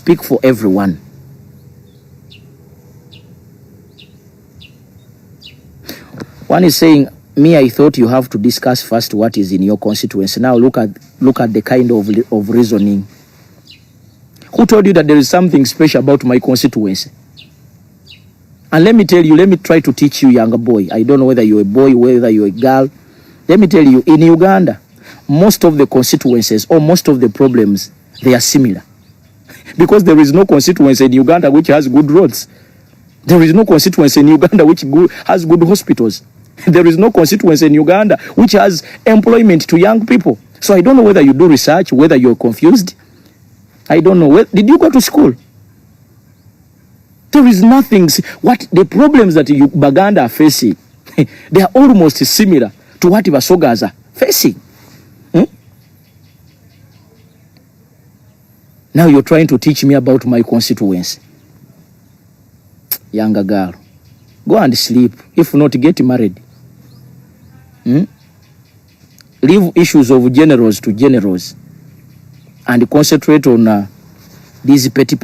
speak for everyone. One is saying, me, I thought you have to discuss first what is in your constituency. Now look at the kind of reasoning. Who told you that there is something special about my constituency? And let me tell you, let me try to teach you, younger boy. I don't know whether you're a boy, whether you're a girl. Let me tell you, in Uganda, most of the constituencies or most of the problems, they are similar. Because there is no constituency in Uganda which has good roads. There is no constituency in Uganda which has good hospitals. There is no constituency in Uganda which has employment to young people. So I don't know whether you do research, whether you're confused. I don't know. Did you go to school? There is nothing. What the problems that Baganda are facing, they are almost similar to what Basogas are facing. Now you're trying to teach me about my constituency. Younger girl, go and sleep. If not, get married. Leave issues of generals to generals and concentrate on these petty.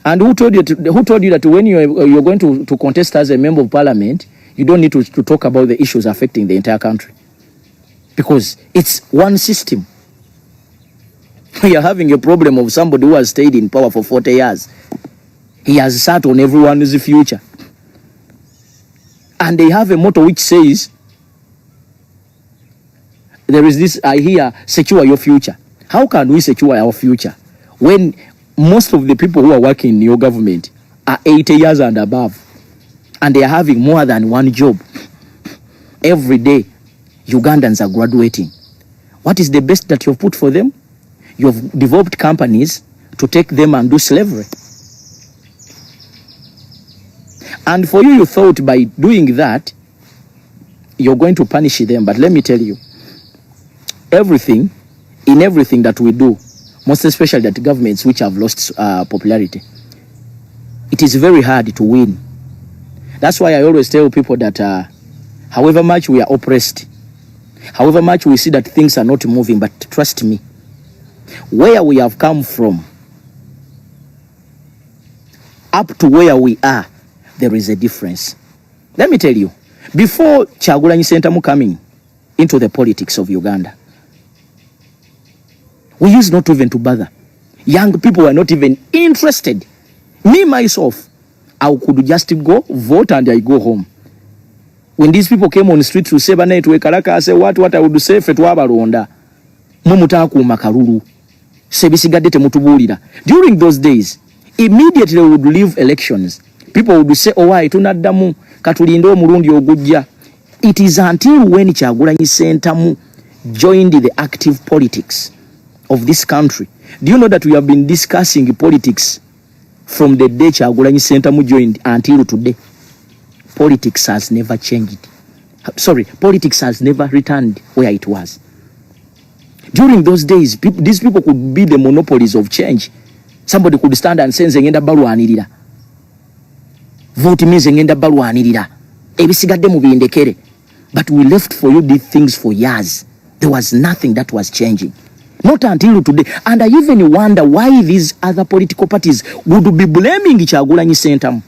And who told you that when you're going to contest as a member of parliament, you don't need to talk about the issues affecting the entire country? Because it's one system. We are having a problem of somebody who has stayed in power for 40 years. He has sat on everyone's future. And they have a motto which says, there is this, I hear, secure your future. How can we secure our future when most of the people who are working in your government are 80 years and above, and they are having more than one job? Every day, Ugandans are graduating. What is the best that you've put for them? You've developed companies to take them and do slavery. And for you thought by doing that, you're going to punish them. But let me tell you, everything that we do, most especially that governments which have lost popularity, it is very hard to win. That's why I always tell people that however much we are oppressed, however much we see that things are not moving, but trust me, where we have come from up to where we are, there is a difference. Let me tell you, before Kyagulanyi Ssentamu coming into the politics of Uganda, we used not even to bother. Young people were not even interested. Me, myself, I could just go vote and I go home. When these people came on the street to say, I say, what I would say, Fetwabaronda, Mumutaku Makaruru, Sebisigadete Mutubulida. During those days, immediately we would leave elections. People would say, oh, why, tunadamu, katulindo murundi ogujja. It is until when Kyagulanyi Ssentamu joined the active politics of this country. Do you know that we have been discussing politics from the day Kyagulanyi Ssentamu joined until today? Politics has never changed. Sorry, politics has never returned where it was. During those days, these people could be the monopolies of change. Somebody could stand and say, Zengenda balwanirira. Vote me Zengenda balwanirira. Ebisigadde mubindekere. But we left for you these things for years. There was nothing that was changing. Not until today. And I even wonder why these other political parties would be blaming Kyagulanyi Ssentamu.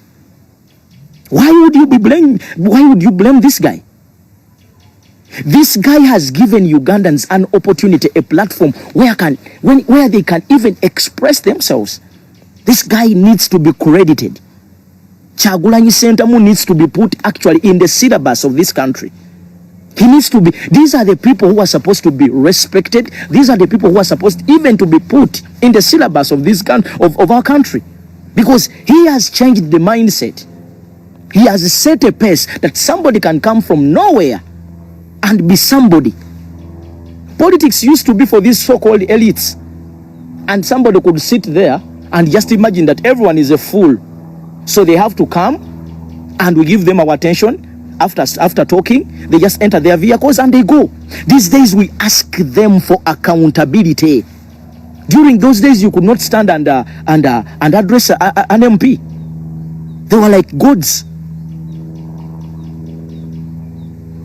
Why would you blame this guy? This guy has given Ugandans an opportunity, a platform where they can even express themselves. This guy needs to be credited. Kyagulanyi Ssentamu needs to be put actually in the syllabus of this country. He needs to be. These are the people who are supposed to be respected. These are the people who are supposed even to be put in the syllabus of this of our country, because he has changed the mindset. He has set a pace that somebody can come from nowhere and be somebody. Politics used to be for these so-called elites, and somebody could sit there and just imagine that everyone is a fool, so they have to come and we give them our attention. After talking, they just enter their vehicles and they go. These days we ask them for accountability. During those days you could not stand and address an MP. They were like gods.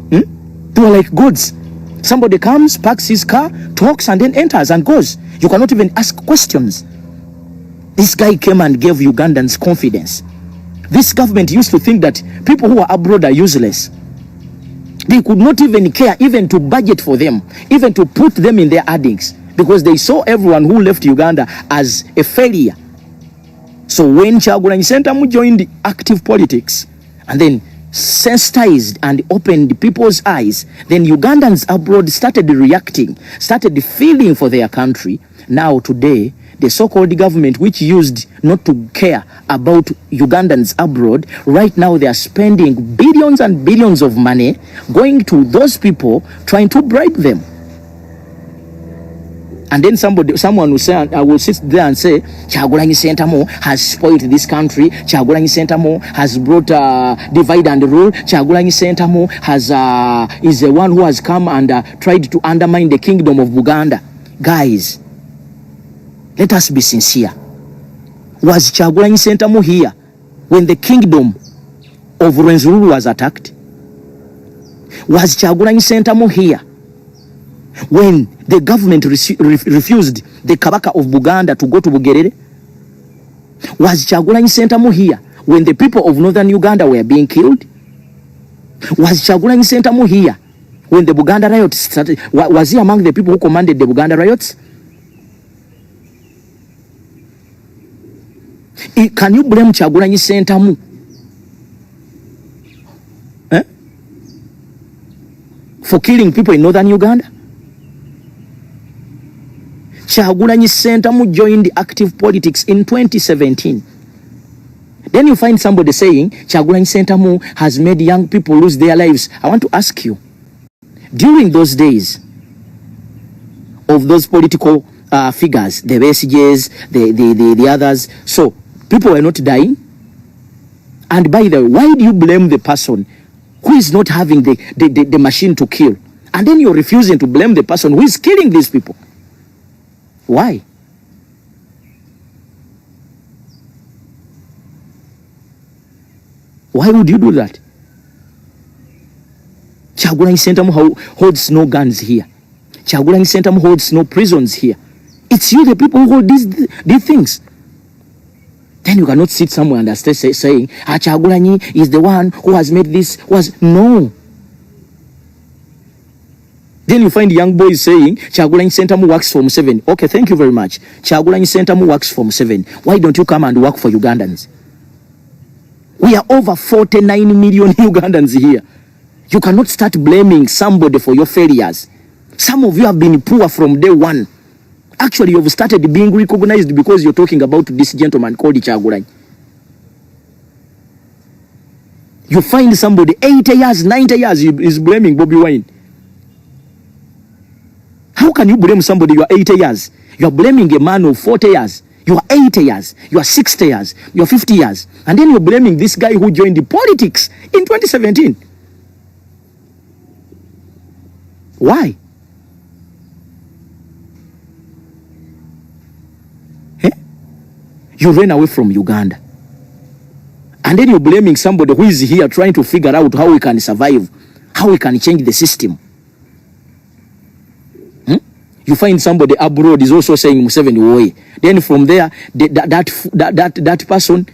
They were like gods. Somebody comes, parks his car, talks, and then enters and goes. You cannot even ask questions. This guy came and gave Ugandans confidence. This government used to think that people who are abroad are useless. They could not even care even to budget for them, even to put them in their earnings, because they saw everyone who left Uganda as a failure. So when Kyagulanyi Ssentamu joined active politics and then sensitized and opened people's eyes, then Ugandans abroad started reacting, started feeling for their country. Now today, the so-called government, which used not to care about Ugandans abroad, right now they are spending billions and billions of money going to those people, trying to bribe them. And then someone will say, I will sit there and say, Kyagulanyi Ssentamu has spoiled this country. Kyagulanyi Ssentamu has brought divide and rule. Kyagulanyi Ssentamu is the one who has come and tried to undermine the kingdom of Uganda. Guys, let us be sincere. Was Kyagulanyi Ssentamu here when the kingdom of Rwenzururu was attacked? Was Kyagulanyi Ssentamu here when the government refused the Kabaka of Buganda to go to Bugerere? Was Kyagulanyi Ssentamu here when the people of northern Uganda were being killed? Was Kyagulanyi Ssentamu here when the Buganda riots started? Was he among the people who commanded the Buganda riots? Can you blame Kyagulanyi Ssentamu for killing people in northern Uganda? Kyagulanyi Ssentamu joined active politics in 2017. Then you find somebody saying Kyagulanyi Ssentamu has made young people lose their lives. I want to ask you, during those days of those political figures, the Besiges, the others, so people were not dying? And by the way, why do you blame the person who is not having the machine to kill? And then you're refusing to blame the person who is killing these people. Why? Why would you do that? Kyagulanyi Ssentamu holds no guns here. Kyagulanyi Ssentamu holds no prisons here. It's you, the people, who hold these things. Then you cannot sit somewhere and start saying, Kyagulanyi is the one who has made this. No. Then you find young boys saying, Kyagulanyi Ssentamu works for Museveni. Okay, thank you very much. Kyagulanyi Ssentamu works for Museveni. Why don't you come and work for Ugandans? We are over 49 million Ugandans here. You cannot start blaming somebody for your failures. Some of you have been poor from day one. Actually, you've started being recognized because you're talking about this gentleman called Kyagulanyi. You find somebody 80 years, 90 years is blaming bobiwine. How can you blame somebody you are 80 years? You are blaming a man of 40 years. You are 80 years. You are 60 years. You are 50 years. And then you're blaming this guy who joined the politics in 2017. Why? You ran away from Uganda. And then you're blaming somebody who is here trying to figure out how we can survive, how we can change the system. You find somebody abroad is also saying Museveni way. Then from there, that person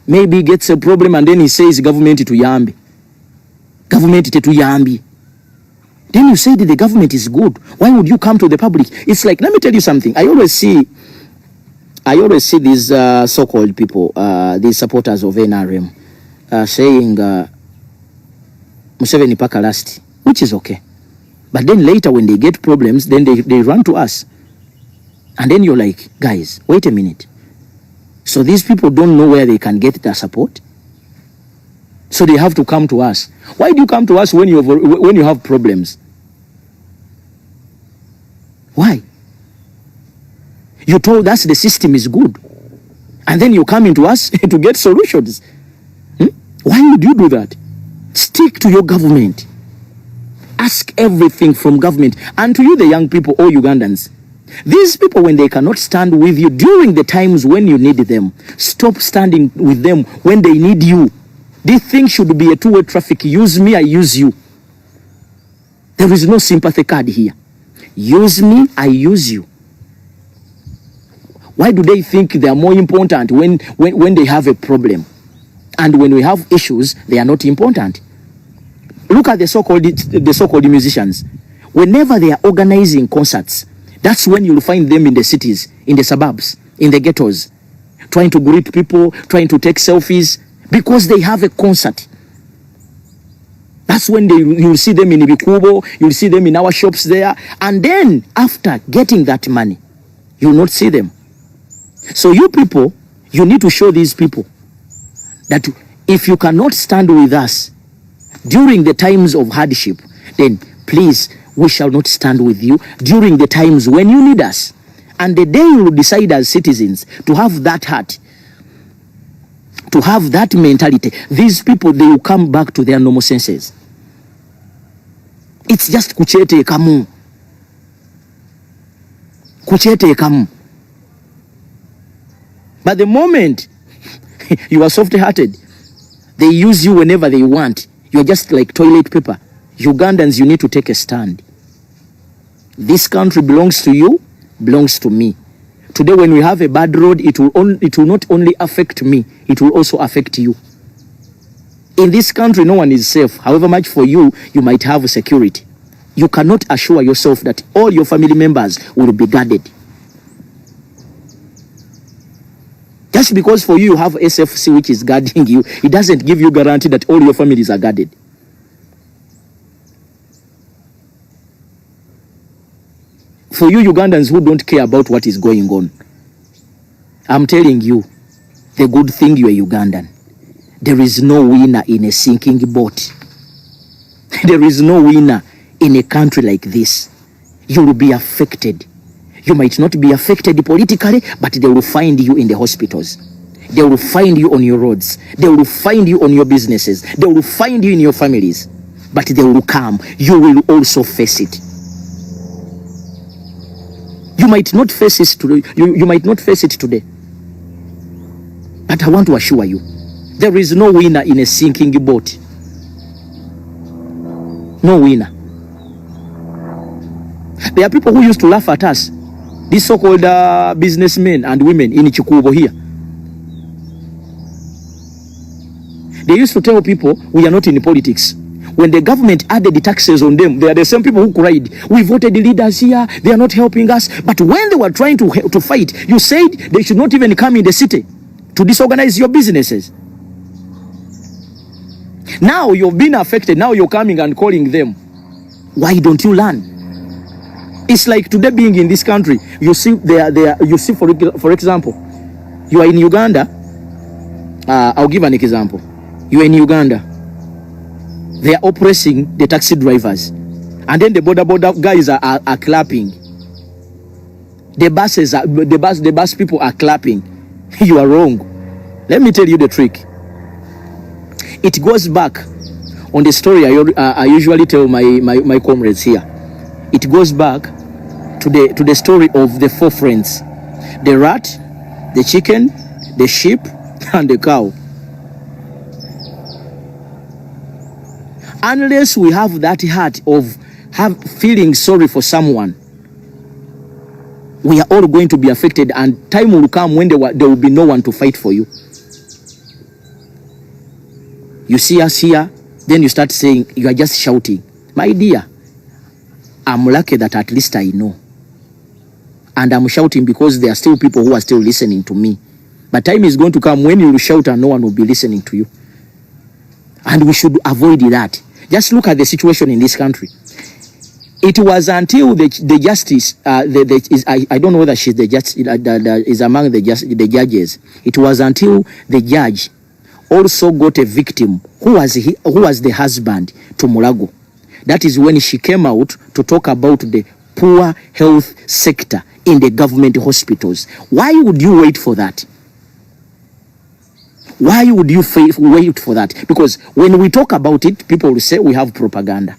maybe gets a problem and then he says government to yambi. Government to yambi. Then you say that the government is good. Why would you come to the public? It's like, let me tell you something. I always see these so-called people, these supporters of NRM, saying Museveni paka last, which is okay. But then later when they get problems, then they run to us. And then you're like, guys, wait a minute. So these people don't know where they can get their support? So they have to come to us. Why do you come to us when you have problems? Why? You told us the system is good. And then you come into us to get solutions. Why would you do that? Stick to your government. Ask everything from government. And to you, the young people, all Ugandans, these people, when they cannot stand with you during the times when you need them, stop standing with them when they need you. This thing should be a two-way traffic. Use me, I use you. There is no sympathy card here. Use me, I use you. Why do they think they are more important when they have a problem? And when we have issues, they are not important. Look at the so-called musicians. Whenever they are organizing concerts, that's when you'll find them in the cities, in the suburbs, in the ghettos, trying to greet people, trying to take selfies, because they have a concert. That's when you'll see them in Ibikubo, you'll see them in our shops there. And then, after getting that money, you'll not see them. So you people, you need to show these people that if you cannot stand with us during the times of hardship, then please, we shall not stand with you during the times when you need us. And the day you will decide as citizens to have that heart, to have that mentality, these people, they will come back to their normal senses. It's just kuchete kamu. Kuchete kamu. But the moment you are soft-hearted, they use you whenever they want. You're just like toilet paper. Ugandans, you need to take a stand. This country belongs to you, belongs to me. Today, when we have a bad road, it will not only affect me, it will also affect you. In this country, no one is safe. However much for you, you might have security. You cannot assure yourself that all your family members will be guarded. Just because for you have SFC which is guarding you, it doesn't give you guarantee that all your families are guarded. For you Ugandans who don't care about what is going on, I'm telling you, the good thing you are Ugandan. There is no winner in a sinking boat. There is no winner in a country like this. You will be affected. You might not be affected politically, but they will find you in the hospitals. They will find you on your roads. They will find you on your businesses. They will find you in your families. But they will come. You will also face it. You might not face it today. You might not face it today. But I want to assure you, there is no winner in a sinking boat. No winner. There are people who used to laugh at us. These so-called businessmen and women in Chikubo here. They used to tell people, we are not in politics. When the government added the taxes on them, they are the same people who cried, we voted the leaders here, they are not helping us. But when they were trying to fight, you said they should not even come in the city to disorganize your businesses. Now you've been affected, now you're coming and calling them. Why don't you learn? It's like today being in this country, you see, for example, you are in Uganda. I'll give an example. You are in Uganda. They are oppressing the taxi drivers, and then the border guys are clapping. The bus people are clapping. You are wrong. Let me tell you the trick. It goes back on the story I usually tell my comrades here. It goes back to the story of the four friends: the rat, the chicken, the sheep, and the cow. Unless we have that heart of feeling sorry for someone, we are all going to be affected, and time will come when there will be no one to fight for you. You see us here, then you start saying, you are just shouting. My dear, I'm lucky that at least I know. And I'm shouting because there are still people who are still listening to me. But time is going to come when you will shout and no one will be listening to you. And we should avoid that. Just look at the situation in this country. It was until the justice, I don't know whether she's the judge, is among the judges. It was until the judge also got a victim who was the husband to Mulago. That is when she came out to talk about the poor health sector in the government hospitals. Why would you wait for that? Why would you wait for that? Because when we talk about it, people will say we have propaganda.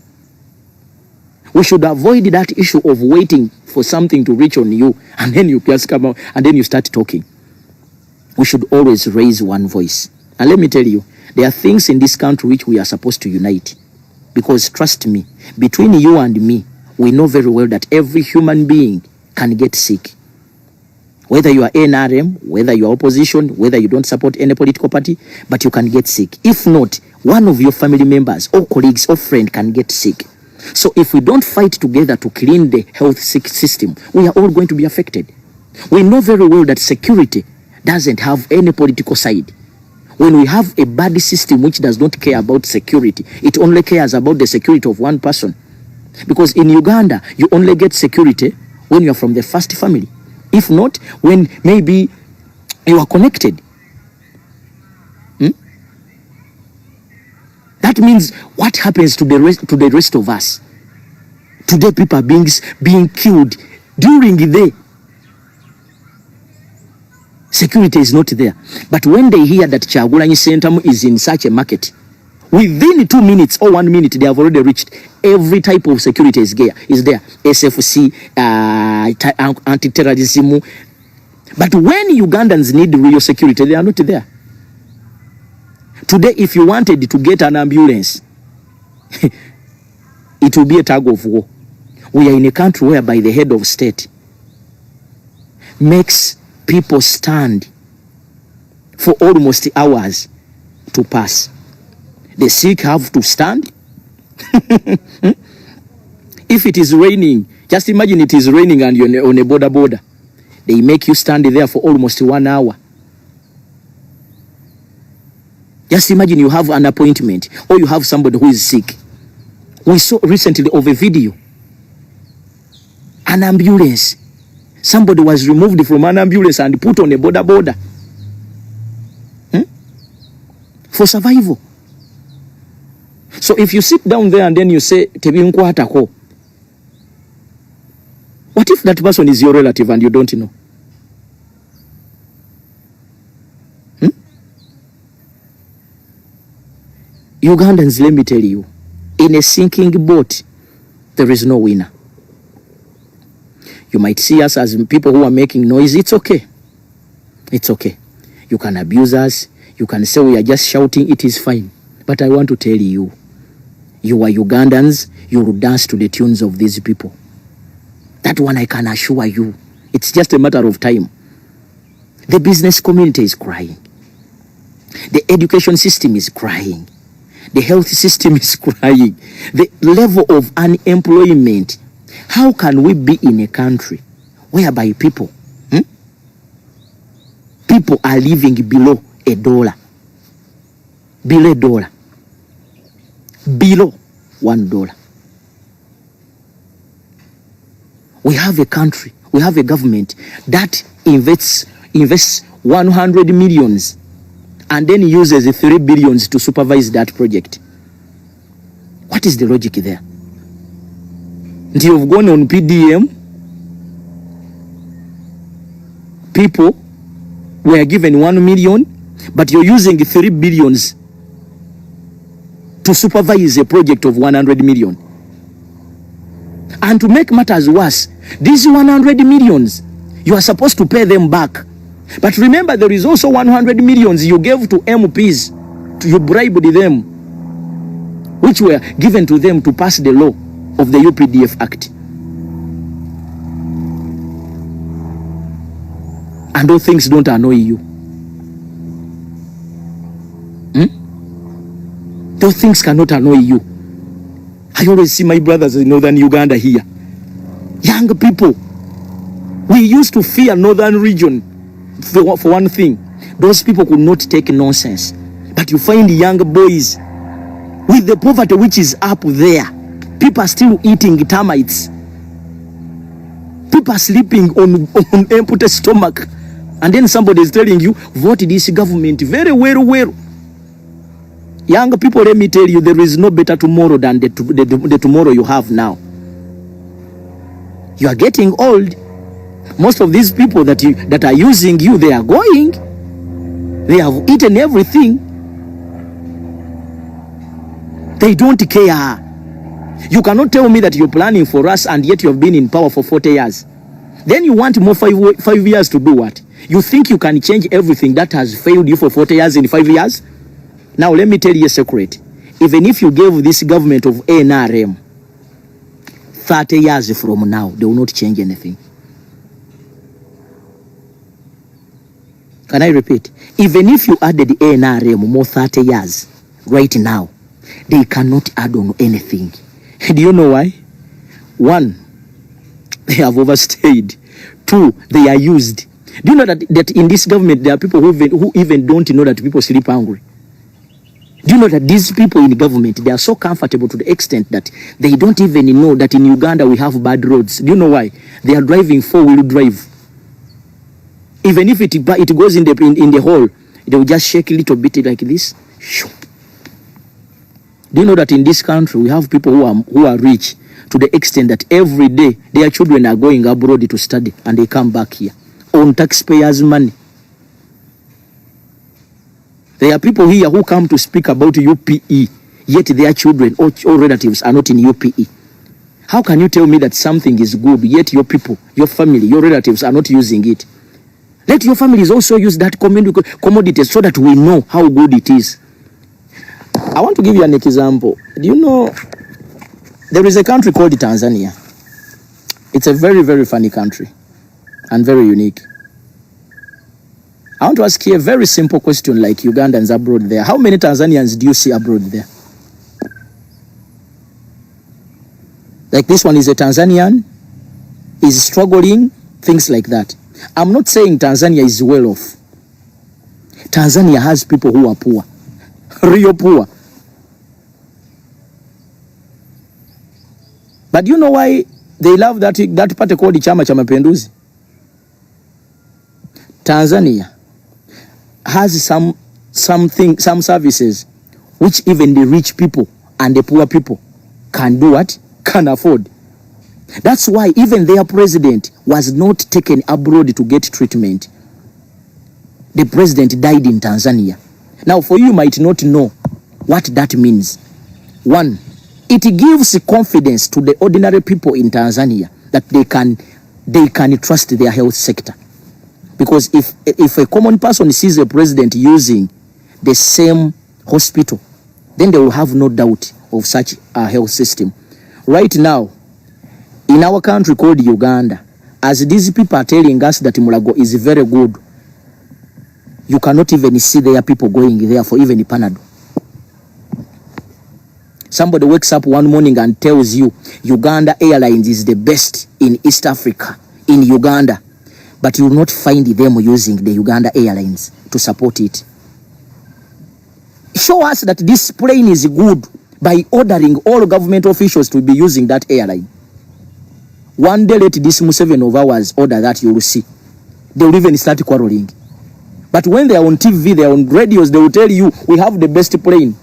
We should avoid that issue of waiting for something to reach on you and then you just come out and then you start talking. We should always raise one voice. And let me tell you, there are things in this country which we are supposed to unite. Because trust me, between you and me, we know very well that every human being can get sick. whether you are NRM, whether you are opposition, whether you don't support any political party, but you can get sick. If not, one of your family members or colleagues or friend can get sick. So if we don't fight together to clean the health system, we are all going to be affected. We know very well that security doesn't have any political side. When we have a bad system which does not care about security, it only cares about the security of one person. Because in Uganda, you only get security when you are from the first family. If not, when maybe you are connected. That means what happens to the rest of us? Today people are being killed during the day. Security is not there. But when they hear that Kyagulanyi Centum is in such a market, within 2 minutes or 1 minute, they have already reached. Every type of security is there. SFC, anti-terrorism. But when Ugandans need real security, they are not there. Today, if you wanted to get an ambulance, it will be a tug of war. We are in a country whereby the head of state makes people stand for almost hours to pass. The sick have to stand. If it is raining, just imagine it is raining and you're on a border. They make you stand there for almost 1 hour. Just imagine you have an appointment or you have somebody who is sick. We saw recently of a video. An ambulance. Somebody was removed from an ambulance and put on a border. For survival. So if you sit down there and then you say, Tebinkwatako, what if that person is your relative and you don't know? Ugandans, let me tell you, in a sinking boat, there is no winner. You might see us as people who are making noise. It's okay. It's okay. You can abuse us. You can say we are just shouting. It is fine. But I want to tell you, you are Ugandans. You will dance to the tunes of these people. That one I can assure you. It's just a matter of time. The business community is crying. The education system is crying. The health system is crying. The level of unemployment. How can we be in a country whereby people are living below $1? Below $1. Below $1. We have a country, we have a government that invests 100 millions and then uses 3 billions to supervise that project. What is the logic there? You've gone on PDM. People were given 1 million, but you're using 3 billions to supervise a project of 100 million. And to make matters worse, these 100 millions, you are supposed to pay them back. But remember, there is also 100 millions you gave to MPs, you bribed them, which were given to them to pass the law of the UPDF Act. And those things don't annoy you. Those things cannot annoy you. I always see my brothers in northern Uganda here. Young people. We used to fear northern region for one thing. Those people could not take nonsense. But you find young boys with the poverty which is up there. People are still eating termites. People are sleeping on empty stomach. And then somebody is telling you, vote this government very well. Young people, let me tell you, there is no better tomorrow than the tomorrow you have now. You are getting old. Most of these people that are using you, they are going. They have eaten everything. They don't care. You cannot tell me that you're planning for us and yet you have been in power for 40 years. Then you want more 5 years to do what? You think you can change everything that has failed you for 40 years in 5 years? Now let me tell you a secret. Even if you gave this government of NRM 30 years from now, they will not change anything. Can I repeat? Even if you added the NRM more 30 years, right now, they cannot add on anything. Do you know why? One, they have overstayed. Two, they are used. Do you know that in this government, there are people who even don't know that people sleep hungry? Do you know that these people in the government, they are so comfortable to the extent that they don't even know that in Uganda we have bad roads? Do you know why? They are driving 4-wheel drive. Even if it goes in the hole, they will just shake a little bit like this. Do you know that in this country we have people who are rich to the extent that every day their children are going abroad to study and they come back here on taxpayers' money? There are people here who come to speak about UPE, yet their children or relatives are not in UPE. How can you tell me that something is good, yet your people, your family, your relatives are not using it? Let your families also use that commodity so that we know how good it is. I want to give you an example. Do you know there is a country called Tanzania? It's a very, very funny country and very unique. I want to ask you a very simple question like Ugandans abroad there. How many Tanzanians do you see abroad there? Like this one is a Tanzanian, is struggling, things like that. I'm not saying Tanzania is well off. Tanzania has people who are poor, real poor. But do you know why they love that party called the Chama cha Mapinduzi? Tanzania has some services which even the rich people and the poor people can do what? Can afford. That's why even their president was not taken abroad to get treatment. The president died in Tanzania. Now, for you might not know what that means. One, it gives confidence to the ordinary people in Tanzania that they can trust their health sector. Because if a common person sees a president using the same hospital, then they will have no doubt of such a health system. Right now, in our country called Uganda, as these people are telling us that Mulago is very good, you cannot even see their people going there for even a Panado. Somebody wakes up one morning and tells you Uganda Airlines is the best in East Africa, in Uganda. But you will not find them using the Uganda Airlines to support it. Show us that this plane is good by ordering all government officials to be using that airline. One day let this Museveni of ours order that, you will see. They will even start quarreling. But when they are on TV, they are on radios, they will tell you, we have the best plane.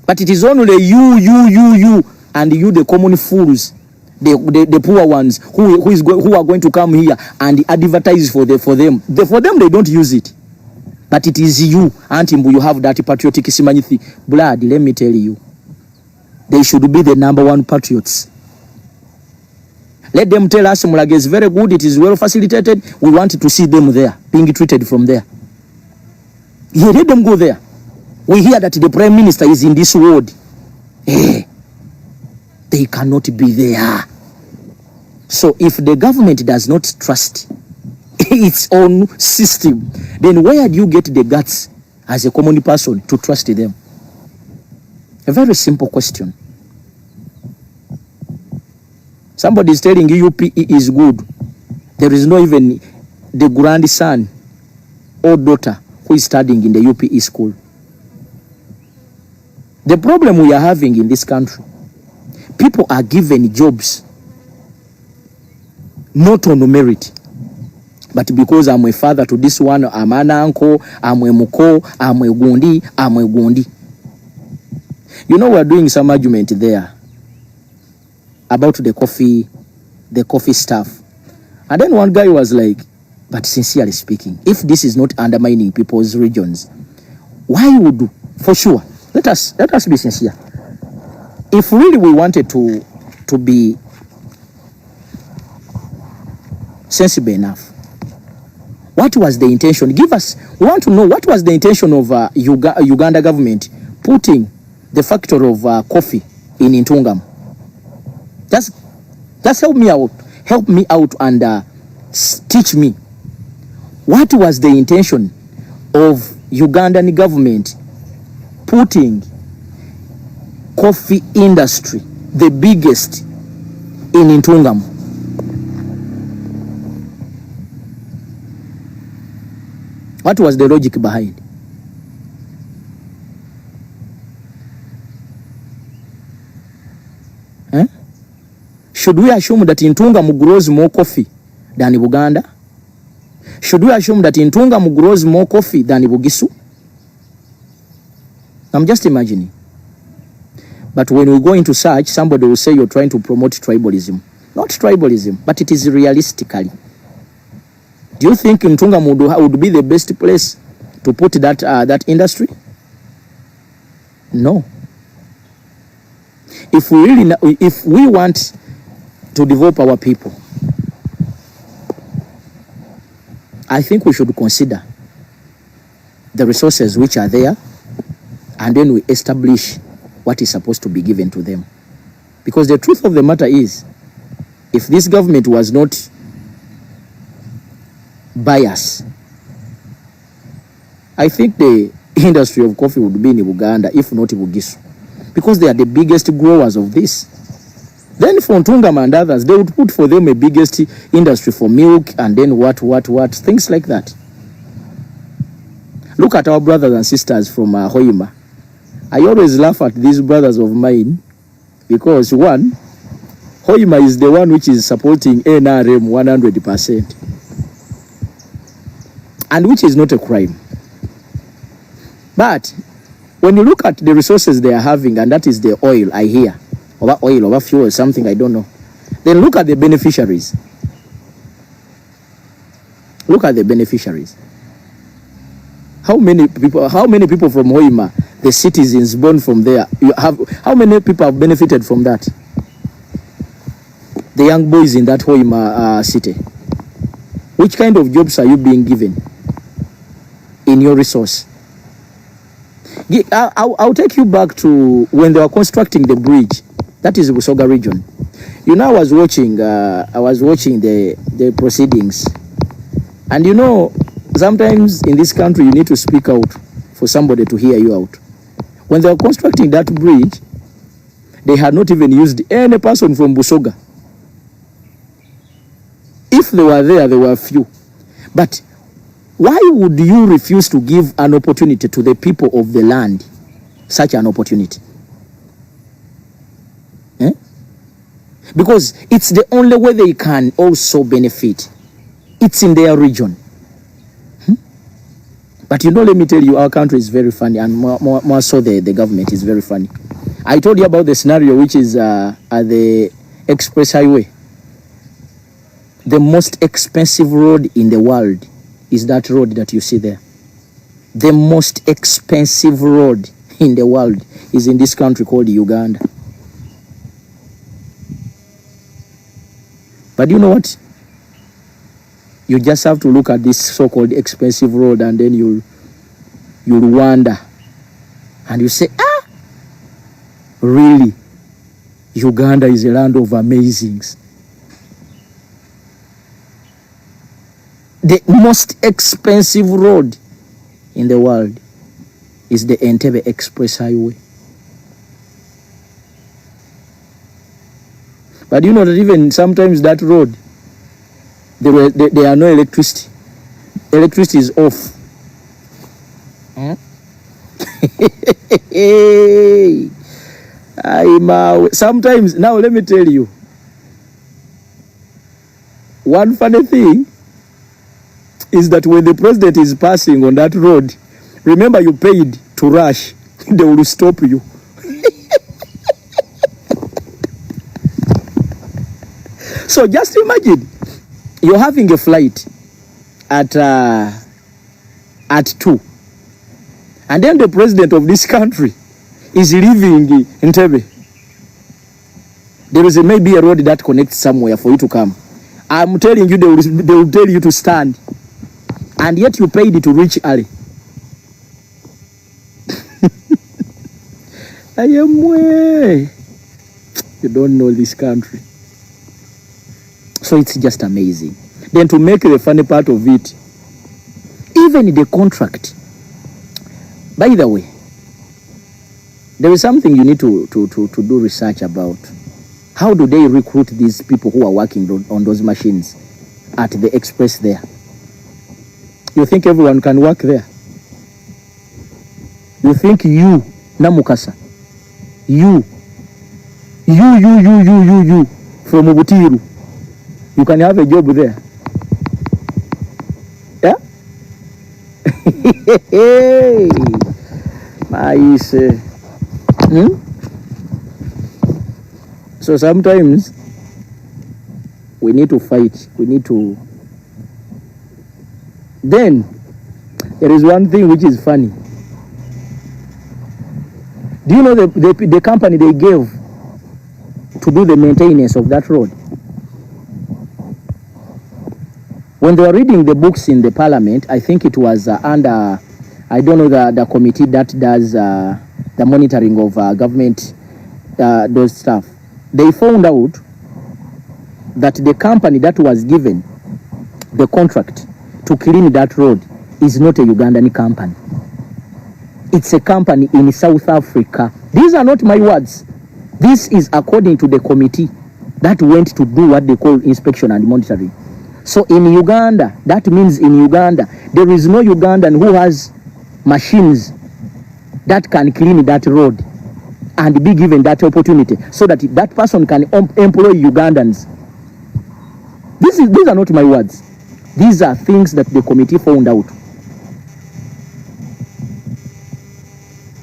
But it is only you, and you, the common fools, the poor ones who are going to come here and advertise for them. For them, they don't use it. But it is you, Antimbu, you have that patriotic simanyithi blood. Let me tell you, they should be the number one patriots. Let them tell us Mulago is very good, it is well facilitated. We want to see them there, being treated from there. Yeah, let them go there. We hear that the Prime Minister is in this world. They cannot be there. So if the government does not trust its own system, then where do you get the guts as a common person to trust them? A very simple question. Somebody is telling you UPE is good. There is no even the grandson or daughter who is studying in the UPE school. The problem we are having in this country, people are given jobs not on merit, but because I'm a father to this one, I'm an uncle, I'm a muko, I'm a gundi. You know, we're doing some argument there about the coffee stuff. And then one guy was like, but sincerely speaking, if this is not undermining people's regions, why would, for sure, let us be sincere. If really we wanted to be sensible enough, what was the intention? Give us, we want to know what was the intention of Uganda government putting the factory of coffee in Ntungam. Just help me out and teach me. What was the intention of Ugandan government putting coffee industry, the biggest, in Ntungamu? What was the logic behind? Should we assume that Ntungamu grows more coffee than Uganda? Should we assume that Ntungamu grows more coffee than Bugisu? I'm just imagining. But when we go into search, somebody will say you're trying to promote tribalism. Not tribalism, but it is realistically. Do you think Ntungamu would be the best place to put that industry? No. If we want to develop our people, I think we should consider the resources which are there, and then we establish what is supposed to be given to them. Because the truth of the matter is, if this government was not biased, I think the industry of coffee would be in Uganda, if not Bugisu, because they are the biggest growers of this. Then for Ntungamu and others, they would put for them a biggest industry for milk, and then what, things like that. Look at our brothers and sisters from Hoima. I always laugh at these brothers of mine, because one, Hoima is the one which is supporting NRM 100%, and which is not a crime. But when you look at the resources they are having, and that is the oil, I hear, over oil, over fuel, something, I don't know. Then look at the beneficiaries. Look at the beneficiaries. How many people from Hoima, the citizens born from there, how many people have benefited from that? The young boys in that Hoima city. Which kind of jobs are you being given in your resource? I'll take you back to when they were constructing the bridge. That is Busoga region. You know, I was watching the proceedings. And you know, sometimes in this country, you need to speak out for somebody to hear you out. When they were constructing that bridge, they had not even used any person from Busoga. If they were there, they were few. But why would you refuse to give an opportunity to the people of the land, such an opportunity? Because it's the only way they can also benefit. It's in their region. But you know, let me tell you, our country is very funny, and more so the government is very funny. I told you about the scenario which is at the express highway. The most expensive road in the world is that road that you see there. The most expensive road in the world is in this country called Uganda. But you know what? You just have to look at this so-called expensive road, and then you'll wonder. And you say, really? Uganda is a land of amazings. The most expensive road in the world is the Entebbe Express Highway. But you know that even sometimes that road, there are no electricity. Electricity is off. Sometimes, now let me tell you, one funny thing is that when the president is passing on that road, remember you paid to rush, they will stop you. So just imagine, you're having a flight at 2, and then the president of this country is leaving Entebbe. There is maybe a road that connects somewhere for you to come. I'm telling you, they will tell you to stand, and yet you paid to reach early. You don't know this country. So it's just amazing. Then to make the funny part of it, Even the contract. By the way, there is something you need to do research about. How do they recruit these people who are working on those machines at the express there? You think everyone can work there? You think you, Namukasa, you from Ubutiru, you can have a job there? Yeah? So sometimes we need to fight. We need to. Then there is one thing which is funny. Do you know the company they gave to do the maintenance of that road? When they were reading the books in the parliament, I think it was under, I don't know, the committee that does the monitoring of government, those stuff. They found out that the company that was given the contract to clean that road is not a Ugandan company. It's a company in South Africa. These are not my words. This is according to the committee that went to do what they call inspection and monitoring. So in Uganda, that means in Uganda, there is no Ugandan who has machines that can clean that road and be given that opportunity so that that person can employ Ugandans. These are not my words. These are things that the committee found out.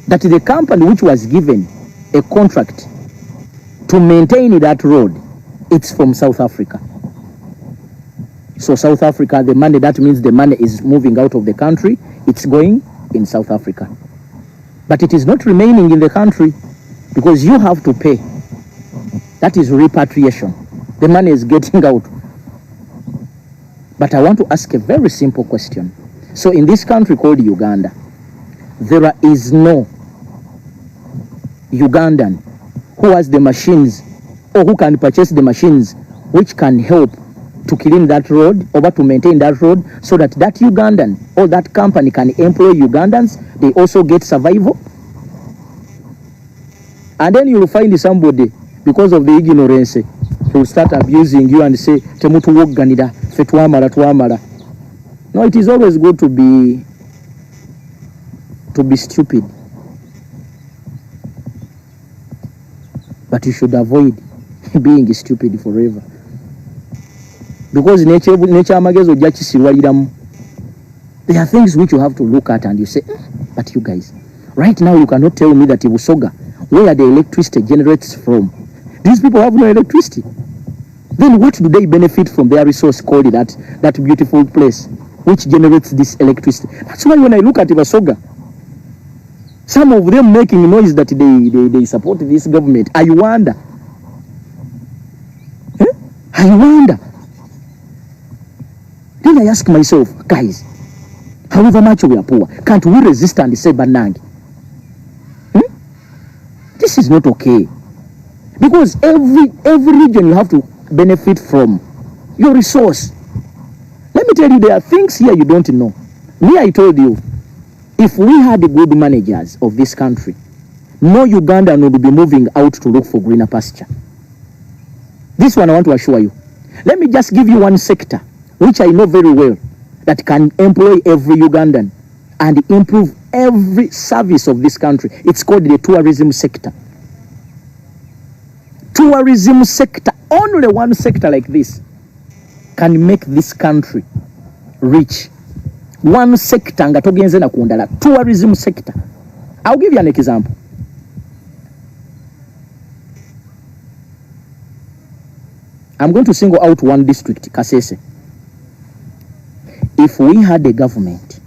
That the company which was given a contract to maintain that road, it's from South Africa. So South Africa, the money, that means the money is moving out of the country, it's going in South Africa. But it is not remaining in the country because you have to pay. That is repatriation. The money is getting out. But I want to ask a very simple question. So in this country called Uganda, there is no Ugandan who has the machines or who can purchase the machines which can help to clean that road or to maintain that road so that that Ugandan or that company can employ Ugandans. They also get survival. And then you will find somebody, because of the ignorance, who will start abusing you and say, Temutu woganida, fetuamara tuamara. No, it is always good to be stupid. But you should avoid being stupid forever. Because nature amagezo jachisirwaliramu. There are things which you have to look at and you say, but you guys, right now you cannot tell me that Ibusoga, where the electricity generates from, these people have no electricity. Then what do they benefit from their resource called that beautiful place which generates this electricity? That's why when I look at Ibusoga, some of them making noise that they support this government. I wonder. I wonder. Then I ask myself, guys, however much we are poor, can't we resist and say Banangi? This is not okay. Because every region you have to benefit from your resource. Let me tell you, there are things here you don't know. Me, I told you, if we had good managers of this country, no Ugandan would be moving out to look for greener pasture. This one I want to assure you. Let me just give you one sector, which I know very well, that can employ every Ugandan and improve every service of this country. It's called the tourism sector. Tourism sector, only one sector like this can make this country rich. One sector nga togenze na kuondala, tourism sector. I'll give you an example. I'm going to single out one district, Kasese. If we had a government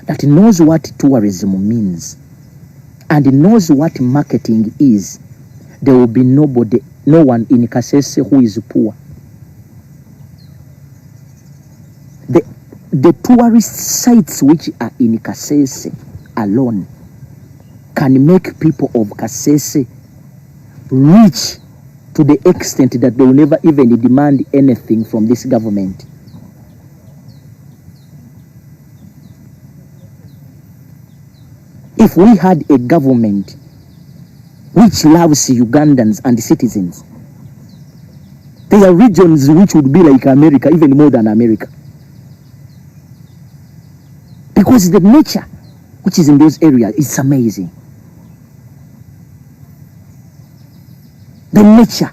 that knows what tourism means and knows what marketing is, there will be no one in Kasese who is poor. The tourist sites which are in Kasese alone can make people of Kasese rich to the extent that they will never even demand anything from this government. if we had a government which loves Ugandans and citizens, there are regions which would be like America, even more than America. Because the nature which is in those areas is amazing. The nature.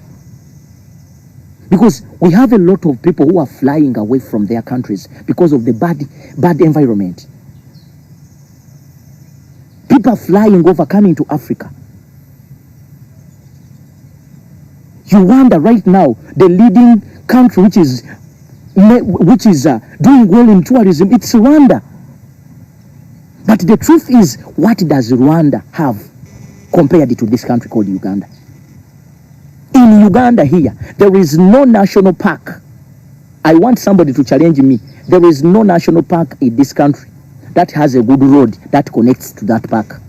Because we have a lot of people who are flying away from their countries because of the bad environment. People are flying over, coming to Africa. Uganda right now, the leading country which is doing well in tourism, it's Rwanda. But the truth is, what does Rwanda have compared to this country called Uganda? In Uganda here, there is no national park. I want somebody to challenge me. There is no national park in this country that has a good road that connects to that park.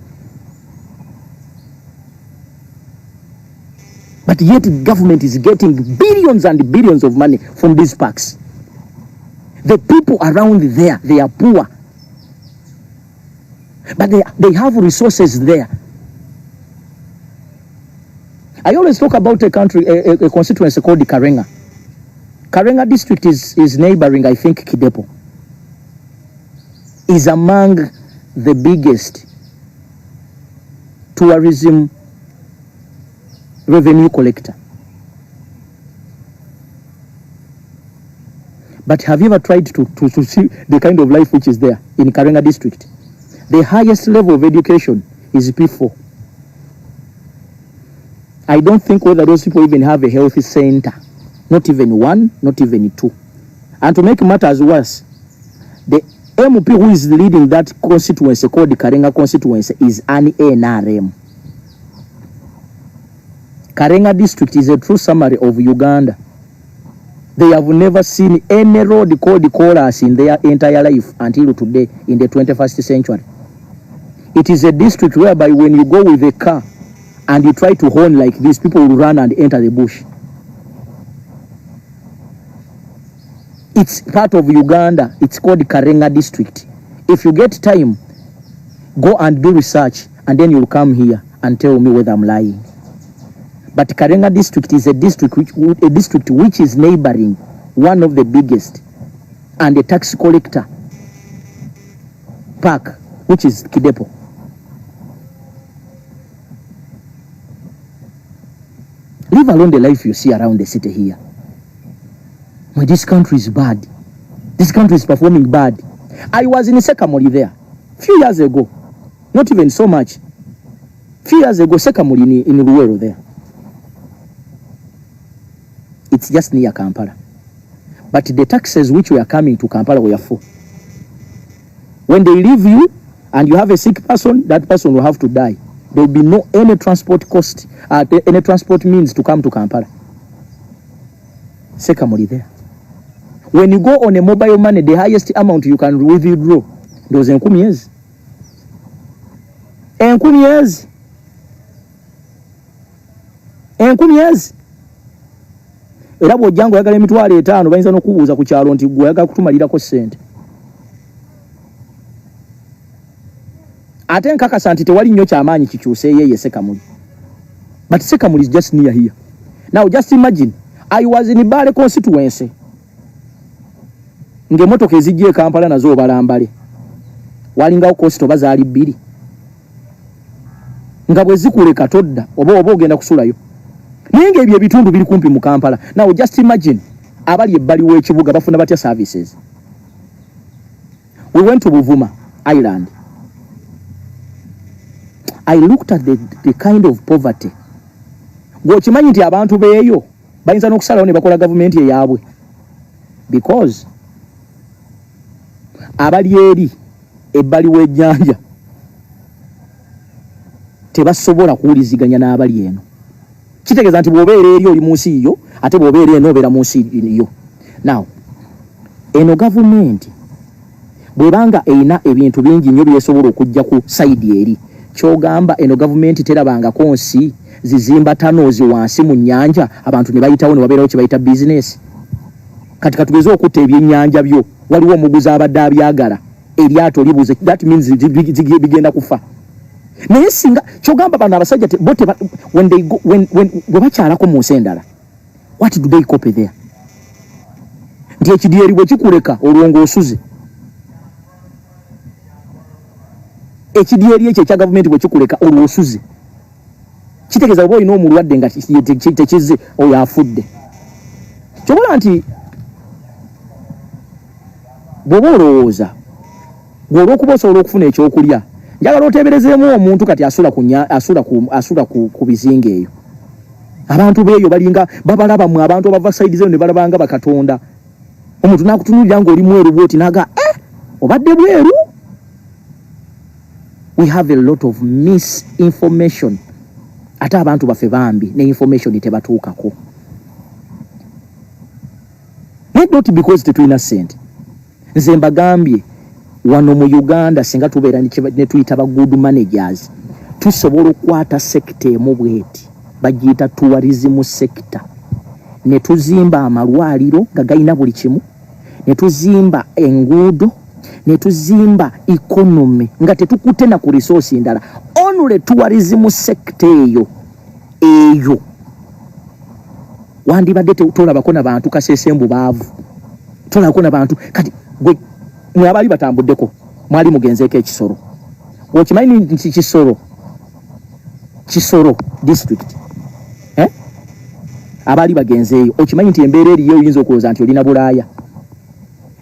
But yet the government is getting billions and billions of money from these parks. The people around there, they are poor. But they have resources there. I always talk about a constituency called the Karenga. Karenga district is neighboring, I think, Kidepo. Is among the biggest tourism revenue collector. But have you ever tried to see the kind of life which is there in Karenga district? The highest level of education is P4. I don't think whether those people even have a healthy center. Not even one, not even two. And to make matters worse, the MP who is leading that constituency called the Karenga constituency is an NRM. Karenga district is a true summary of Uganda. They have never seen any road called the chorus in their entire life until today in the 21st century. It is a district whereby when you go with a car and you try to horn like this, people will run and enter the bush. It's part of Uganda. It's called the Karenga district. If you get time, go and do research and then you'll come here and tell me whether I'm lying. But Karenga district is a district which is neighboring one of the biggest and a tax collector park, which is Kidepo. Leave alone the life you see around the city here. When this country is bad. This country is performing bad. I was in Sekamuli there a few years ago. Not even so much. Few years ago, Sekamuli in Luwero there. It's just near Kampala. But the taxes which were coming to Kampala were full. When they leave you and you have a sick person, that person will have to die. There will be no any transport cost, any transport means to come to Kampala. Sekamuli there. When you go on a mobile money, the highest amount you can withdraw, those enkumi years. Era bw'ojjangu oyagala emitwalo 5 bayinza n'okubuuza ku kyalo nti gwe oyagala kutumalirako ssente. Ate nkakasa nti tewali nnyo kyamaanyi kikyuse yeye Sekamuli. But Sekamuli is just near here. Now just imagine, I was in Bale constituency. Ng'emmotoka ezijja e Kampala nazo obalambale. Walingawo kosito bazaali 2. Nga bwe zikuleka todda oba ogenda kusulayo. Ninge ebyo ebitundu biri kumpi mu Kampala. Now just imagine, abali ebbali w'ekibuga bafuna batya services. We went to Buvuma Island. I looked at the kind of poverty. Gwokimanyi nti abantu beeyo bayinza n'okusalawo ne bakola gavumenti eyaabwe. Because abali eri ebbali w'ejjanja tebasobola kuwuliziganya n'abali eno. Kitegeeza nti bw'obeera eri oli mu nsi yo ate bw'obeera eno obeera mu nsi yo. Now, eno gavumenti bw'ebanga erina ebintu bingi nnyo byesobola okujja ku sayidi eri, kyogamba eno gavumenti terabangako nsi zizimba tanoozi wansi mu nnyanja abantu ne bayitawo ne babeerawo kye bayita bizinesi. Kati katugeze okutta ebyennyanja byo, waliwo omuguzi abadde abyagala, eryato libuze, that means bigenda kufa. naye singa kyogamba bano abasajja bote when they go when bwebachalako mu nsendala, what do they copy there? Nti ekidyeri bwe kikuleka olwongo osuze, ekidyeri ekyo ekya gavumenti bwe kikuleka olwo osuze, kitegeeza oba olina omulwadde nga tekize oyo afudde. Kyobola nti bw'oba olowooza olw'okuba osobola okufuna ekyokulya, njagala oteeberezeemu omuntu kati asula ku bizinga eyo. Abantu beeyo balinga babalaba mu abantu abava sayidi zeyo ne balabanga bakatonda. Omuntu n'akutunuulira ng'oli mweru bwoti n'aga obadde bweru. We have a lot of misinformation. Ate abantu baffe bambi ne information tebatuukako. Not because tetulina ssente. Nze mbagambye wano mu Uganda singa tubeera ne tuyita ba good managers, tusobola okukwata sekita emu bweti bagiyita tourism sector, ne tuzimba amalwaliro nga galina buli kimu, ne tuzimba enguudo, ne tuzimba economy nga tetukutte na ku resource ndala. Only tourism sector eyo wandibadde tolabako na bantu kasesembu baavu, tolabako na bantu kati gwe mwabali batambuddeko mwali mugenzeeko ekisoro. Okimanyi nti Kisoro district abali bagenzeeyo, okimanyi nti embeera eriyo oyinza okulowooza nti olina bulaaya,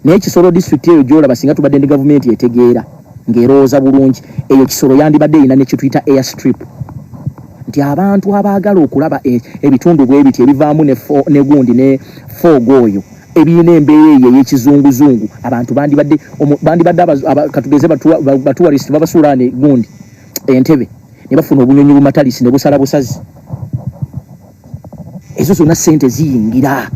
naye Kisoro district eyo gyolaba singa tubadde ne gavumenti etegeera ng'erowooza bulungi, eyo Kisoro yandibadde erina ne kituyita airstrip, nti abantu abaagala okulaba ebitundu bwe biti ebivaamu ne gundi ne fogo oyo ebiyina embeera eyo ey'ekizunguzungu, abantu bandibadde katugeze batuwarist babasuula ne gundi Entebbe ne bafuna obunyonyi bumatalisi ne busala busazi. Ezo zonna ssente ziyingira.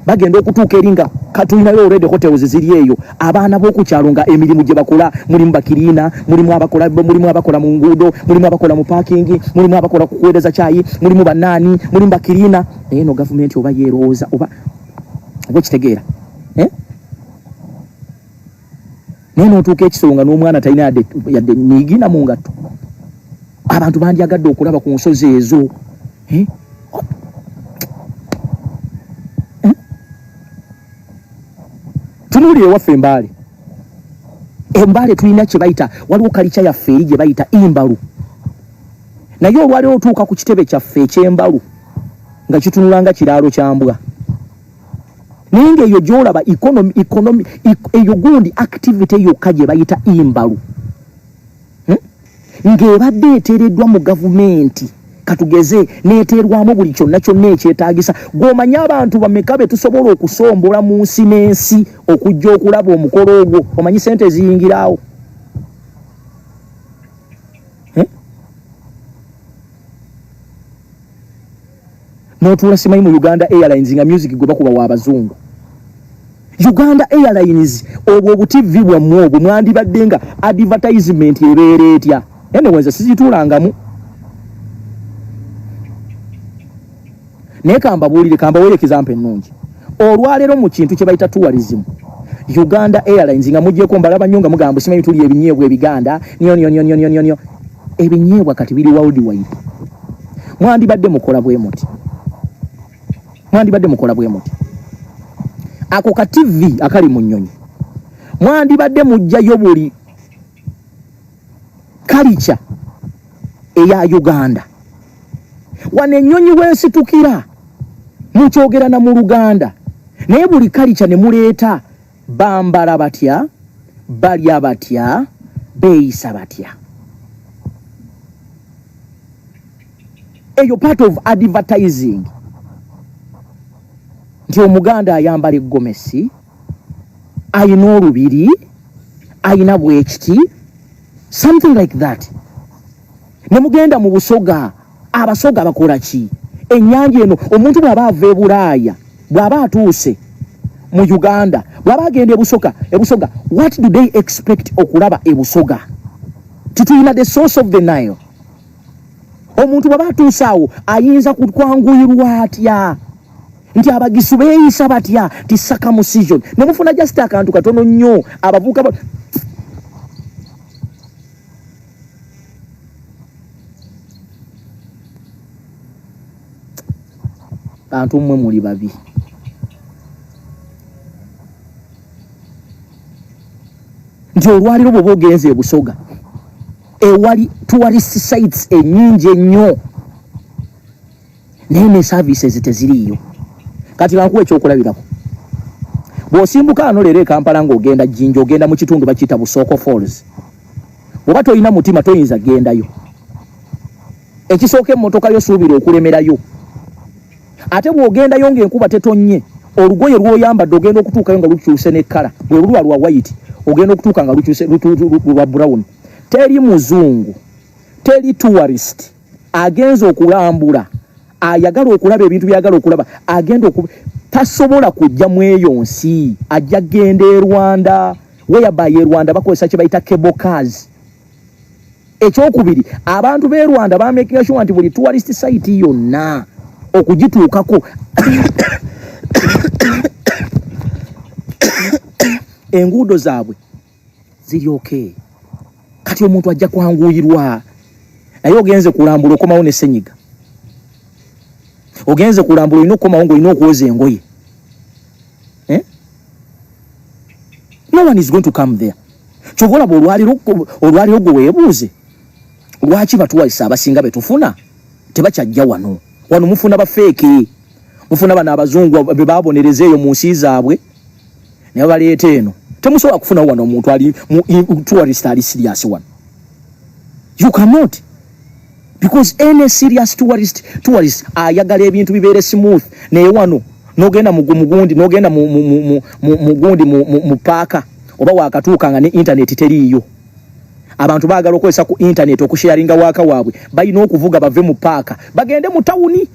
Bagenda okutuuka eringa katulinayo already hotels ziri eyo, abaana b'okukyalo nga emirimu gye bakola, mulimu bakiriina, mulimu abakola mu nguudo, mulimu abakola mu parking, mulimu abakola ku kuweereza caayi, mulimu bannaani, mulimu bakiriina. Naye no gavumenti oba yeerowooza oba kitegeera naye n'otuuka Ekisoro nga n'omwana talina yadde nyigiina mu ngatto. Abantu bandyagadde okulaba ku nsozi ezo. Tunuulire waffe Embaale tulina kye bayita, waliwo kalica yaffe eri gye bayita imbalu, naye olwaliro otuuka ku kitebe kyaffe eky'embalu nga kitunulanga kiraalo kya mbwa. Naye ng'eyo gy'olaba economy eyo gundi activity yokka gye bayita imbalu ng'ebadde eteereddwa mu gavumenti, katugeze neeterwamu buli kyonna kyonna ekyetaagisa. Gw'omanyi abantu bameka be tusobola okusombola mu nsi n'ensi okujja okulaba omukolo ogwo, omanyi ssente ziyingiraawo. N'otuula simanyi mu Uganda Airlines nga music gwe bakuba wa Abazungu. Uganda Airlines obwo obuTV bwammwe obwo mwandibadde nga advertisement ebeera etya. Anyways, sizituulangamu. Naye kambabuulire example ennungi. Olwaleero mu kintu kye bayita tourism, Uganda Airlines nga muggyeko mbalaba nnyo nga mugamba simanyi tuli ebinyeebwa ebiganda nyo. Ebinyeebwa kati biri worldwide. Mwandibadde mukola bwe muti. Ako ka TV akali mu nnyonyi, mwandibadde mujjayo buli kalica eya Uganda. Wano ennyonyi weesitukira mukyogera na mu Luganda, naye buli kalica ne muleeta bambala batya, balya batya, beeyisa batya. Eyo part of advertising. Nti Omuganda ayambala eggomesi, ayina olubiri, ayina bwekiti, something like that. Ne mugenda mu Busoga, Abasoga bakola ki? Ennyanja eno omuntu bw'aba ava e Bulaaya, bw'aba atuuse mu Uganda, bw'aba agenda e Busoga, what do they expect okulaba e Busoga? Tutuyina the source of the Nile. Omuntu bw'aba atuuse awo ayinza kukwanguyirwa atya? Nti abagisu beeyisa batya? Ti circumcision. Ne mufuna just akantu katono nnyo abavubuka bantu mmwe muli babi. Nti olwaliro bwe ogenze e Busoga ewali tourist sites ennyingi ennyo naye ne services teziriiyo. Kati bankuwa ekyokulabirako. Bw'osimbuka ano leero e Kampala ng'ogenda Jinja, ogenda mu kitundu bakiyita Busoko Falls, bw'oba toyina mutima toyinza gendayo. Ekisooka emmotoka yo suubira okulemerayo. Ate bw'ogendayo ng'enkuba tetonnye, olugoye lw'oyambadde ogenda okutuukayo nga lukyuse ne kkala, bwe luba lwa white ogenda okutuuka nga lukyuse lwa brown. Teri muzungu, teri tourist agenza okulambula, ayagala okulaba ebintu byagala okulaba, agenda tasobola kujja mu eyo nsi, ajja genda e Rwanda, whereby e Rwanda bakozesa kye bayita cable cars. Ekyokubiri, abantu b'e Rwanda bamaking sure nti buli tourist site yonna okugituukako enguudo zaabwe ziri okay. Kati omuntu ajja kwanguyirwa, naye ogenze kulambula okomawo ne senyiga. Ogenze kulambula olina okukomawo ng'olina okuwoza engoye. No one is going to come there. Kyovola olwaliro gwe weebuuze, lwaki batuwalisa abasinga betufuna tebakyajja wano? Wano mufuna bafeeke, mufuna bano abazungu be baabonereza eyo mu nsi zaabwe naye baleeta eno. Temusobola kufuna wano omuntu ali tourist ali serious wano. You cannot. Because any serious tourist ayagala ebintu bibeere smooth. Naye wano nogenda mugundi, nogenda mugundi mu paaka oba wakatuuka nga ne internet teriiyo. Abantu baagala okozesa ku internet okusharinga waaka waabwe, balina okuvuga bave mu paaka bagende mu tawuni.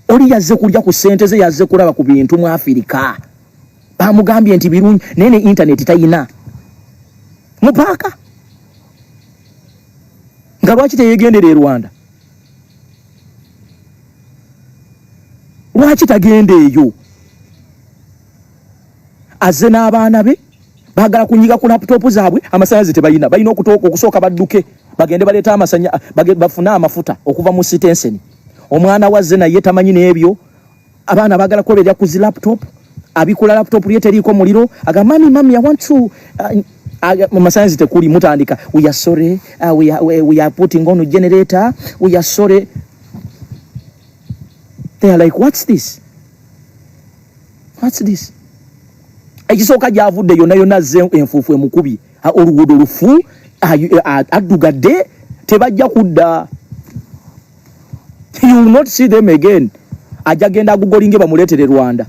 Oli yazze kulya ku ssente ze, yazze kulaba ku bintu mu Afirika. Bamugambye nti birungi naye ne internet tayina mu paaka. Nga lwaki teyegendera e Rwanda? Lwaki tagenda eyo? Azze n'abaana be baagala kunyiga ku laptop zaabwe, amasannyalaze tebalina. Balina okusooka badduke bagende baleeta bafune amafuta okuva mu sitenseni. Omwana wazze naye tamanyi n'ebyo. Abaana baagala kweberera ku zi laptop, abikula laptop lye teriiko muliro, agamba mami I want to amasannyalaze tekuli, mutandika we are sorry, we are putting on a generator, we are sorry. They are like, what's this? Ekisooka gy'avudde yonna azze enfuufu emukubi, oluguudo lufu, addugadde, tebajja kudda. You will not see them again. Ajja genda agugolinge bamuleetere Rwanda.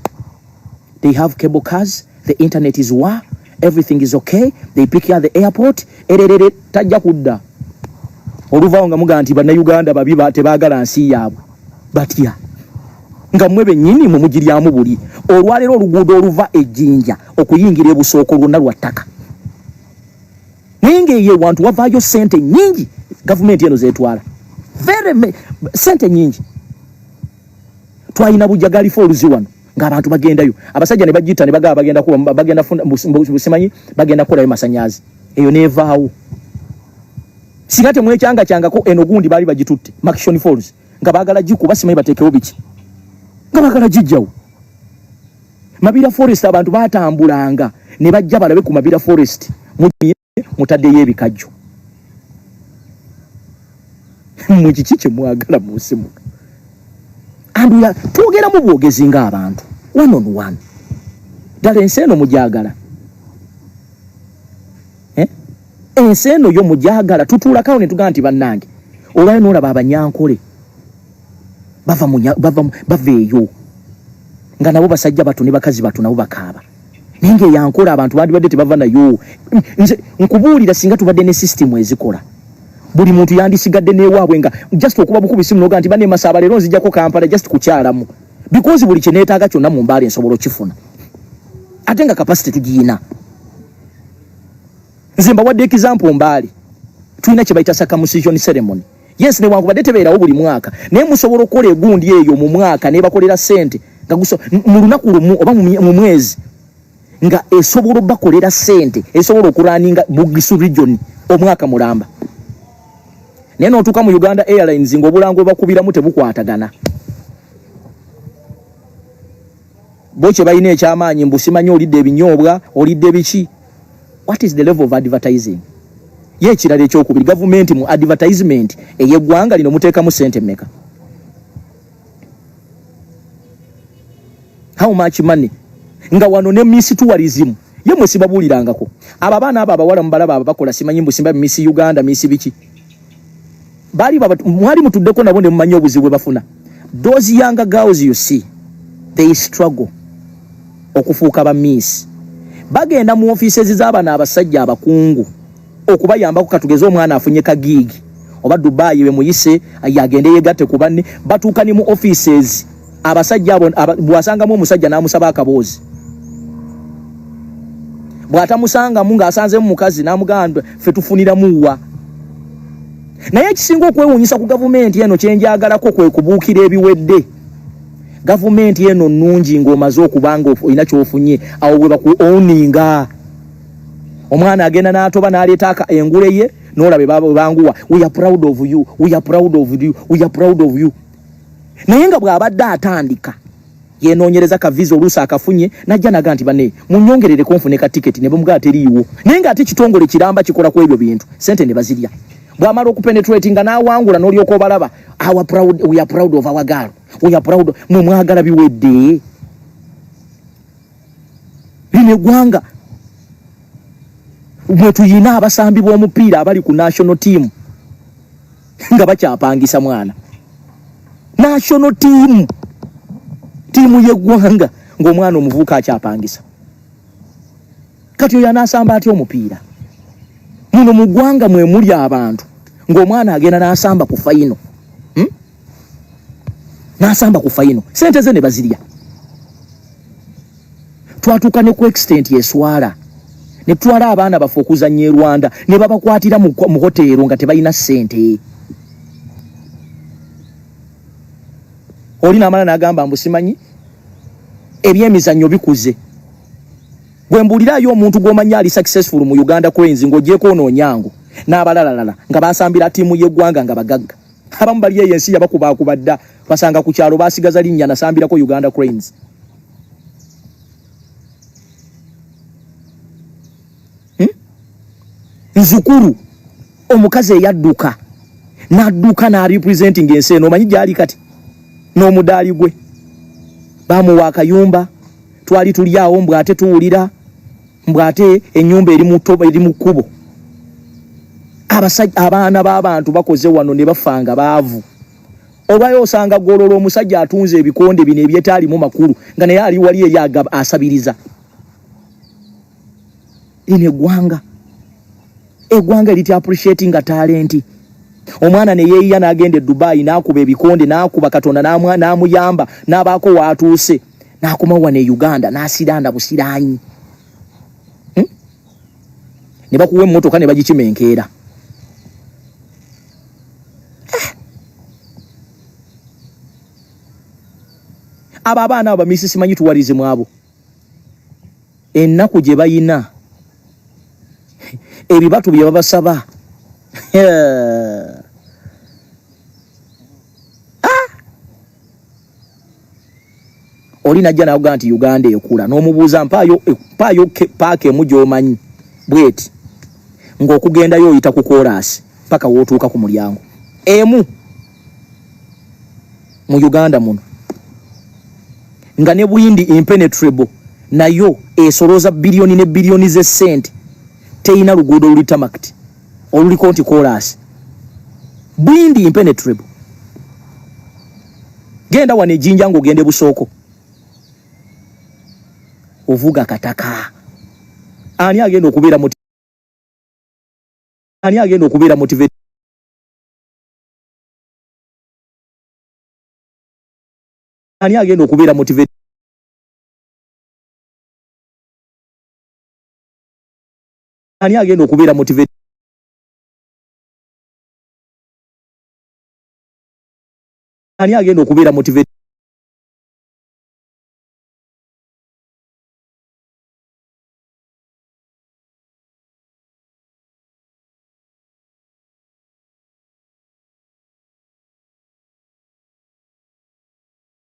They have cable cars, the internet is everything is okay, they pick you at the airport, tajja kudda. Oluvaawo nga mugaa nti bannayuganda babi tebaagala nsi yaabwe batya nga mmwe bennyini mumugiryamu buli. Olwaleero oluguudo oluva e Jinja okuyingira e Busooko lwonna lwa ttaka. Naye ng'eyo wantu wavaayo ssente nnyingi gavumenti eno zeetwala. Ssente nnyingi. Twalina Bujagali Falls wano ng'abantu bagendayo. Abasajja ne bagiyita ne bagenda busimanyi bagenda kukolayo masannyalaze. Eyo neevaawo. Singa temwekyangako eno gundi baali bagitutte Makishoni Falls nga baagala gikuba simanyi bateekewo biki nga baagala gijjawo. Mabira Forest abantu baatambulanga ne bajja balabe ku Mabira Forest mutaddeyo ebikajjo. Mu kiki kye mwagala mu nsi muno? Anduya twogeramu bwogezi ng'abantu one on one. Ddala ensi eno mugyagala? Ensi eno yo mugyagala? Tutuulakawo ne tugamba nti bannange olwayo n'olaba abanyankole bava eyo nga nabo basajja batu ne bakazi batu nabo bakaaba. Naye ng'eyankola abantu bandibadde tebava nayo. Nze nkubuulira singa tubadde ne system ezikola, buli muntu yandisigadde n'ewaabwe nga just okuba bukubi simu noga nti banne Masaba leero nzijjako Kampala just kukyalamu, because buli kyeneetaaga kyonna mu mbaala ensobola okifuna ate nga capacity tugiyina. Nze mbawadde example Mbaale tulina kye bayita circumcision ceremony. Yes, newankubadde tebeerawo buli mwaka, naye musobola okukola egundi eyo mu mwaka nebakolera ssente nga mu lunaku lumu oba mu mwezi nga esobola bakolera ssente esobola okuraninga Bugisu region omwaka mulamba. Naye n'otuuka mu Uganda Airlines ng'obulango bakubiramu tebukwatagana. boche bayine ekyamanyi mbusimanyi olidde ebinyobwa olidde biki. What is the level of advertising? Ye kirala ekyokubiri government mu advertisement eyeggwanga lino muteeka mu sente mmeka? How much money? Nga wano ne Miss Tourism ye mwesibabulirangako aba baana aba abawala mubalaba aba bakola simanyi mbusimba Miss Uganda Miss biki bali baba mwali mutuddeko nabo ne mumanyi obuzibu bafuna. Those younger girls you see they struggle okufuuka ba Miss. Bagenda mu offices z'abana abasajja abakungu okubayambako katugeze omwana afunye ka gig oba Dubai we muyise yagende yegatte ku banne batuuka ni mu offices abasajja abo bwasanga mu omusajja namusaba akabozi bwata musanga munga asanze mu mukazi namuganda fe tufunira muwa. Naye kisinga okwewunyisa ku government eno kyenjagalako kwe kubuukira ebiwedde. Government eno nnungi ng'omaze okubanga olina kyofunye awo bwe baku owninga. Omwana agenda n'atoba n'aleeta engule ye n'olabe banguwa. We are proud of you, we are proud of you, we are proud of you. Naye nga bw'abadde atandika yenoonyereza ka visa oluusi akafunye najja naga nti bane munyongerere konfune ka ticket ne bamugala teriiwo. Naye nga ate kitongole kiramba kikola ku ebyo bintu sente ne bazirya. Bw'amala okupenetrate nga n'awangula n'olyoka obalaba we are proud of our girl, we are proud mwe mwagala biwedde. Lino eggwanga mwe tuyina abasambi b'omupiira abali ku national team nga bakyapangisa mwana national team timu yeggwanga ng'omwana omuvubuka akyapangisa. Kati oyo anaasamba atya omupiira? Muno mu ggwanga mwe muli abantu ng'omwana agenda n'asamba ku fayino n'asamba ku fayino sente ze ne bazirya. Twatuuka ne ku extent yeswala ne tutwala abaana bafe okuzannya e Rwanda ne babakwatira mu hoteero nga tebalina ssente. Oli n'amala n'agamba mbu simanyi ebyemizannyo bikuze. Gwe mbuulirayo omuntu gw'omanyi ali successful mu Uganda Cranes ng'ogyeko onoonyango n'abalalalala nga basambira ttiimu y'eggwanga nga bagagga. Abamu bali eyo ensi yabakubakuba dda basanga ku kyalo basigaza linnya nasambirako Uganda Cranes. Nzukuru omukazi eyadduka n'adduka n'arepresenting ensi eno omanyi gyali kati n'omudaali gwe bamuwa akayumba twali tuli awo mbwate tuwulira mbwate ennyumba eri mu kkubo. Abasajja abaana b'abantu bakoze wano ne bafanga baavu. Obayo osanga gololo omusajja atunze ebikonde bino ebyetaalimu makulu nga naye ali wali eyaga asabiriza. Lino eggwanga liti appreciating talenti. Omwana ne yeeyiya n'agenda e Dubai n'akuba ebikonde n'akuba Katonda n'amuyamba n'abaako waatuuse n'akoma wano e Uganda n'asiranda busiraanyi. Ne bakuwa emmotoka ne bagikimenkeera. Abo abaana abo bamisi simanyi tuwalize mu abo. Ennaku gye bayina ebibatu bye babasaba oli najja n'avuga nti Uganda ekula n'omubuuza mpaayo paaka emu gy'omanyi bweti ng'okugendayo oyita ku koolaasi paka wootuuka ku mulyango emu mu Uganda muno nga ne Bwindi impenetrable nayo esolooza biliyoni ne biliyoni z'essente teyina luguudo olulitamakti oluliko nti koolaasi. Bwindi impenetrable. Genda wano ejjinja ng'ogende Busooko ovuga kataka. Ani agenda okubeera motivate? Ani agenda okubeera motivate? Ani agenda okubeera motivate? Ani agenda okubeera motivate?